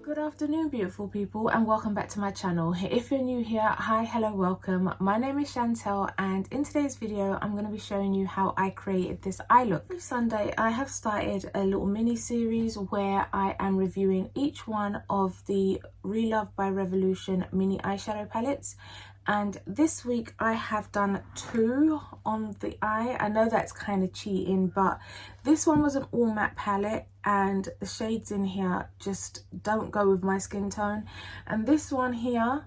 Good afternoon, beautiful people, and welcome back to my channel. If you're new here, hi, hello, welcome. My name is Chantel, and in today's video I'm going to be showing you how I created this eye look. Every Sunday I have started a little mini series where I am reviewing each one of the Relove by Revolution mini eyeshadow palettes, and this week I have done 2 on the eye. I know that's kind of cheating, but this one was an all matte palette and the shades in here just don't go with my skin tone, and this one here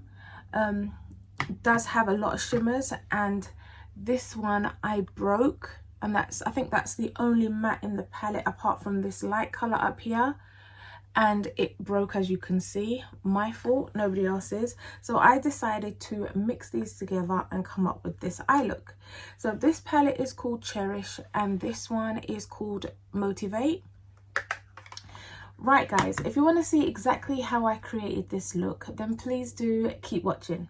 does have a lot of shimmers, and this one I broke, and I think that's the only matte in the palette apart from this light color up here, and it broke, as you can see. My fault, nobody else's. So I decided to mix these together and come up with this eye look. So this palette is called Cherish and this one is called Motivate. Right guys, if you want to see exactly how I created this look, then please do keep watching.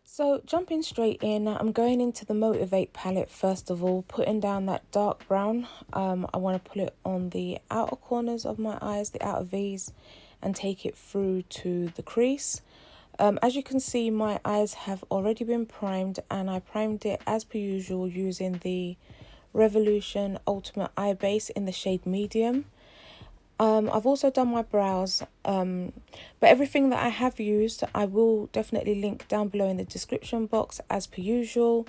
So jumping straight in, I'm going into the Motivate palette first of all, putting down that dark brown. I want to put it on the outer corners of my eyes, the outer V's, and take it through to the crease. As you can see, my eyes have already been primed, and I primed it as per usual using the Revolution Ultimate Eye Base in the shade Medium. I've also done my brows, but everything that I have used I will definitely link down below in the description box as per usual.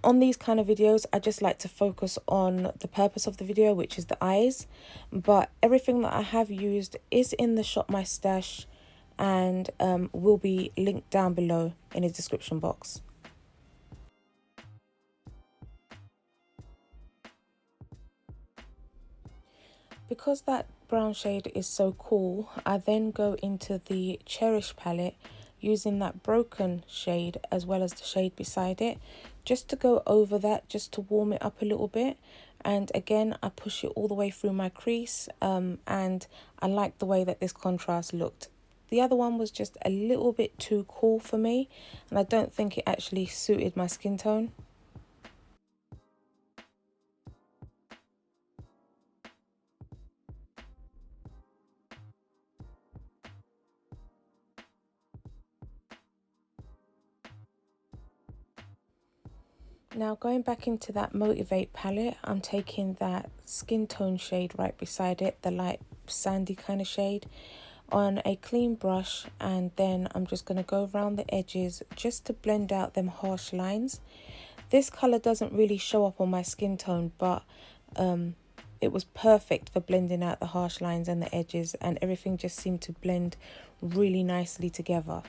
On these kind of videos, I just like to focus on the purpose of the video, which is the eyes, but everything that I have used is in the Shop My Stash and will be linked down below in the description box. Because that brown shade is so cool, I then go into the Cherish palette using that broken shade as well as the shade beside it, just to go over that, just to warm it up a little bit. And again, I push it all the way through my crease, and I like the way that this contrast looked. The other one was just a little bit too cool for me, and I don't think it actually suited my skin tone. Now going back into that Motivate palette, I'm taking that skin tone shade right beside it, the light sandy kind of shade, on a clean brush, and then I'm just going to go around the edges just to blend out them harsh lines. This colour doesn't really show up on my skin tone, but it was perfect for blending out the harsh lines and the edges, and everything just seemed to blend really nicely together.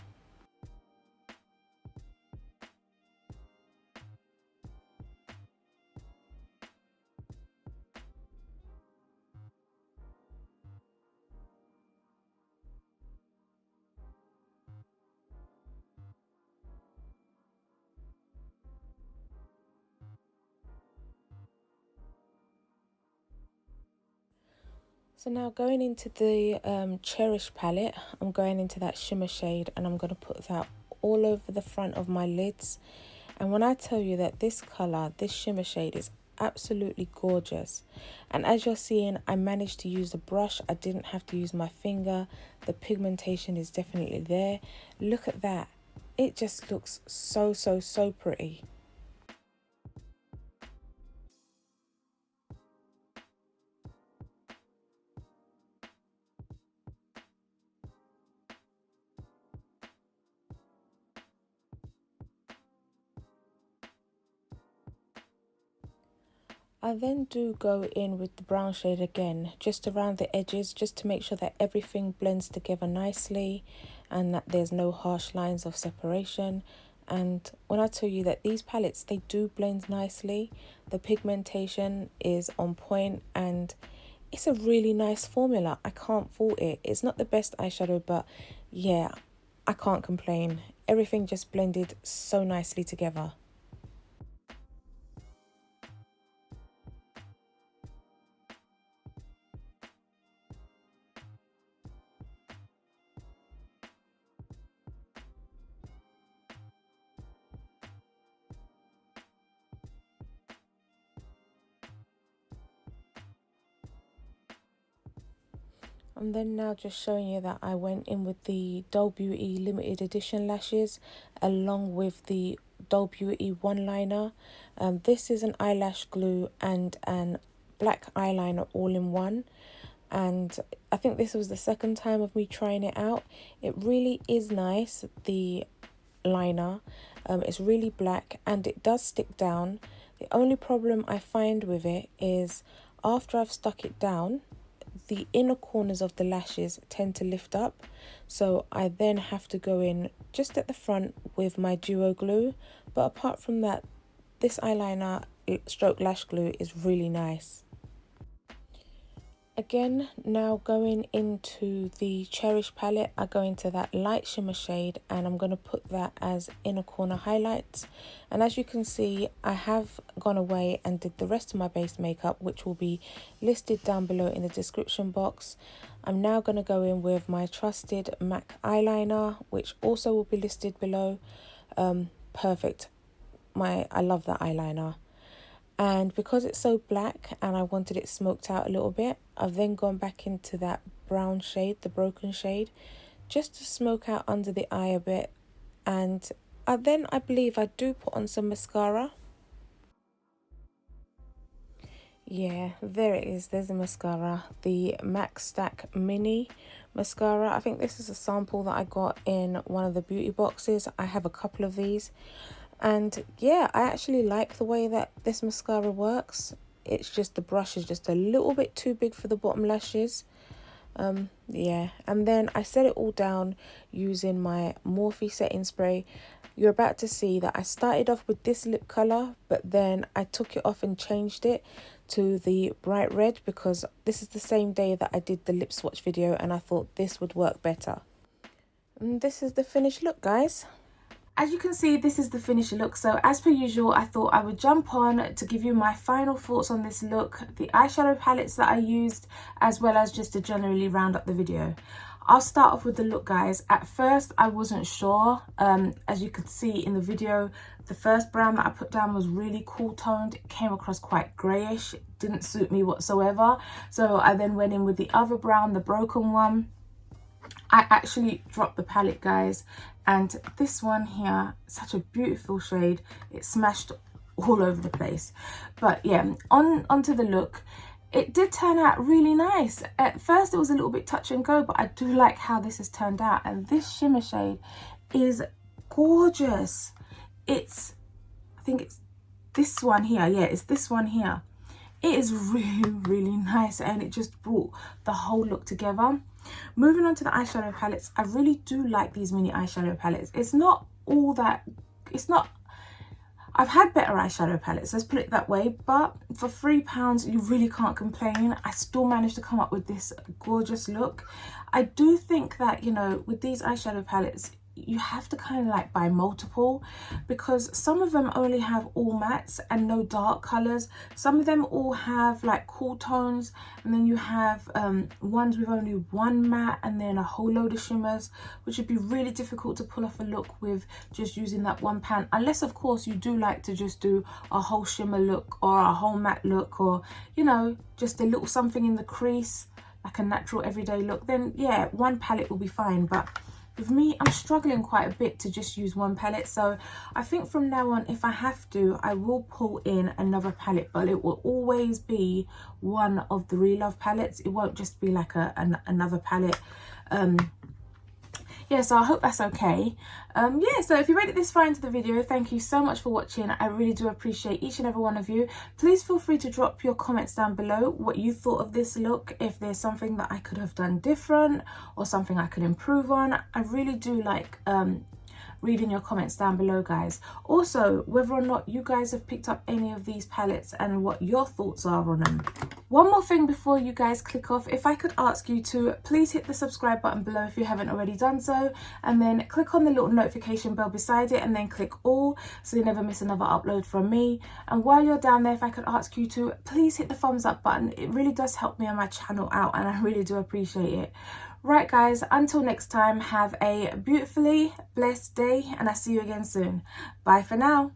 So now going into the Cherish palette, I'm going into that shimmer shade and I'm going to put that all over the front of my lids. And when I tell you that this colour, this shimmer shade is absolutely gorgeous. And as you're seeing, I managed to use a brush. I didn't have to use my finger. The pigmentation is definitely there. Look at that. It just looks so, so, so pretty. I then do go in with the brown shade again, just around the edges, just to make sure that everything blends together nicely and that there's no harsh lines of separation. And when I tell you that these palettes, they do blend nicely, the pigmentation is on point and it's a really nice formula. I can't fault it. It's not the best eyeshadow, but yeah, I can't complain. Everything just blended so nicely together. I'm then now just showing you that I went in with the Doll Beauty limited edition lashes along with the Doll Beauty one liner. This is an eyelash glue and an black eyeliner all in one, and I think this was the second time of me trying it out. It really is nice, the liner. It's really black and it does stick down. The only problem I find with it is after I've stuck it down, the inner corners of the lashes tend to lift up, so I then have to go in just at the front with my duo glue. But apart from that, this eyeliner stroke lash glue is really nice. Again, now going into the Cherish palette, I go into that light shimmer shade and I'm going to put that as inner corner highlights. And as you can see, I have gone away and did the rest of my base makeup, which will be listed down below in the description box. I'm now going to go in with my trusted MAC eyeliner, which also will be listed below. Perfect. I love that eyeliner. And because it's so black and I wanted it smoked out a little bit, I've then gone back into that brown shade, the broken shade, just to smoke out under the eye a bit. And I believe I do put on some mascara. Yeah, there it is. There's the mascara, the MAC Stack Mini mascara. I think this is a sample that I got in one of the beauty boxes. I have a couple of these. And yeah, I actually like the way that this mascara works. It's just the brush is just a little bit too big for the bottom lashes. Yeah, and then I set it all down using my Morphe setting spray. You're about to see that I started off with this lip colour, but then I took it off and changed it to the bright red because this is the same day that I did the lip swatch video and I thought this would work better. And this is the finished look, guys. As you can see, this is the finished look. So as per usual, I thought I would jump on to give you my final thoughts on this look, the eyeshadow palettes that I used, as well as just to generally round up the video. I'll start off with the look, guys. At first, I wasn't sure. As you could see in the video, the first brown that I put down was really cool toned. It came across quite greyish. It didn't suit me whatsoever. So I then went in with the other brown, the broken one. I actually dropped the palette, guys, and this one here, such a beautiful shade. It smashed all over the place. But yeah, onto the look. It did turn out really nice. At first it was a little bit touch and go, but I do like how this has turned out, and this shimmer shade is gorgeous. I think it's this one here. Yeah, it's this one here. It is really, really nice, and it just brought the whole look together. Moving on to the eyeshadow palettes, I really do like these mini eyeshadow palettes. It's not all that, I've had better eyeshadow palettes, let's put it that way, but for £3 you really can't complain. I still managed to come up with this gorgeous look. I do think that, you know, with these eyeshadow palettes, you have to kind of like buy multiple, because some of them only have all mattes and no dark colors. Some of them all have like cool tones, and then you have ones with only one matte and then a whole load of shimmers, which would be really difficult to pull off a look with just using that one pan, unless of course you do like to just do a whole shimmer look or a whole matte look, or you know, just a little something in the crease, like a natural everyday look. Then yeah, one palette will be fine. But with me, I'm struggling quite a bit to just use one palette, so I think from now on, if I have to, I will pull in another palette, but it will always be one of the Relove palettes. It won't just be like another palette. Yeah, so I hope that's okay. Yeah, so if you made it this far into the video, thank you so much for watching. I really do appreciate each and every one of you. Please feel free to drop your comments down below what you thought of this look, if there's something that I could have done different or something I could improve on. I really do like reading your comments down below, guys. Also, whether or not you guys have picked up any of these palettes and what your thoughts are on them. One more thing before you guys click off, if I could ask you to please hit the subscribe button below if you haven't already done so, and then click on the little notification bell beside it, and then click all so you never miss another upload from me. And while you're down there, if I could ask you to please hit the thumbs up button. It really does help me on my channel out, and I really do appreciate it. Right guys, until next time, have a beautifully blessed day, and I'll see you again soon. Bye for now.